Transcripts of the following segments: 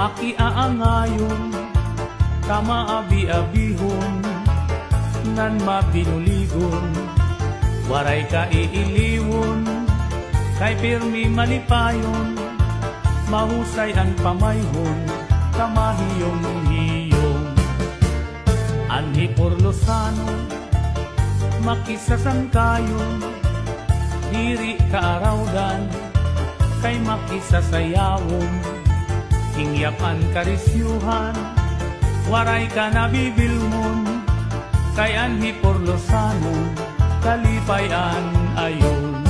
makiaangayon, kamaabi-abihon, nan mabinuligon, waray ka iiliwon, kay pirmi malipayon, mahusay ang pamayhon, kamahiyong-hiyong. Anhi Porlosano, makisasangkayon, diri kaarawdan, kay makisasayawon, hingyapan karisyuhan, waray ka nabibilmon, kay Anhi Porlosano, kalipayan ayon.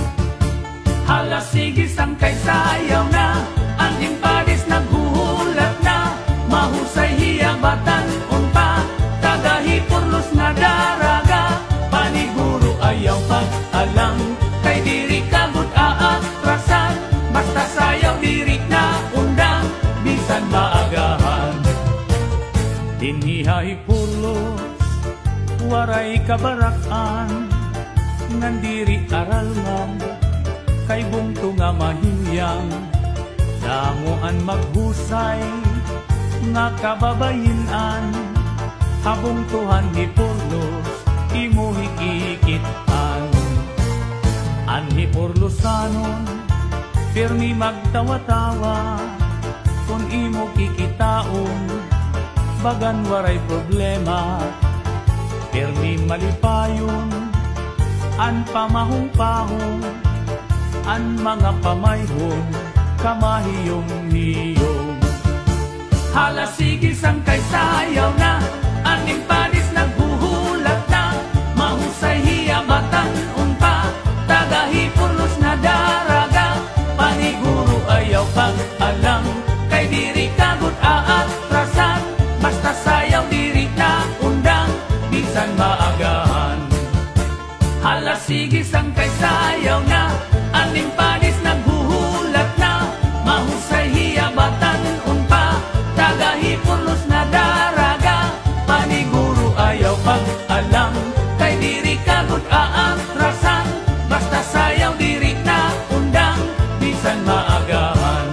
Hala sige sangkay sayaw na, ang impadis naghuhulat na, mahusay hiyabatan unpa, tagahi Porlos nga daraga, paniguro ayaw pag-alang, kay diri kagud aatrasan, basta sayaw diri na undang, bisan maagahan. Dinhihay Porlos, waray kabarakan, nandiri aralngan, kay bungto nga mahiyang, damuan maghusay, nga kababayinan, habungtuhan ni Porlos, imo hikikitan. Anhi Porlosanon, pirmi magtawa-tawa, kung imo kikitaon, bagan waray problema, pirmi malipayon, an pamahong-pahong, an mga pamayhon, kamahiyong-hiyong. Hala sige sangkay sayaw na, ang impadis naghuhulat na, mahusay hiyabatan unpa, tagahi Porlos na daraga, paniguro ayaw pag-alang, kay diri kagud aatrasan, basta sayaw diri na undang, bisan maagahan. Hala sige sangkay sayaw na, ang impadis naghuhulat na, mahusay hiyabatan unpa, tagahi Porlos na daraga, paniguro ayaw pag-alang, kay diri kagud aatrasan, basta sayaw diri na undang, bisan maagahan.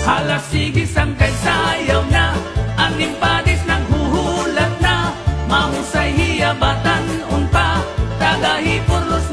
Hala sige sangkay sayaw na, ang impadis naghuhulat na, mahusay hiyabatan unpa, tagahi Porlos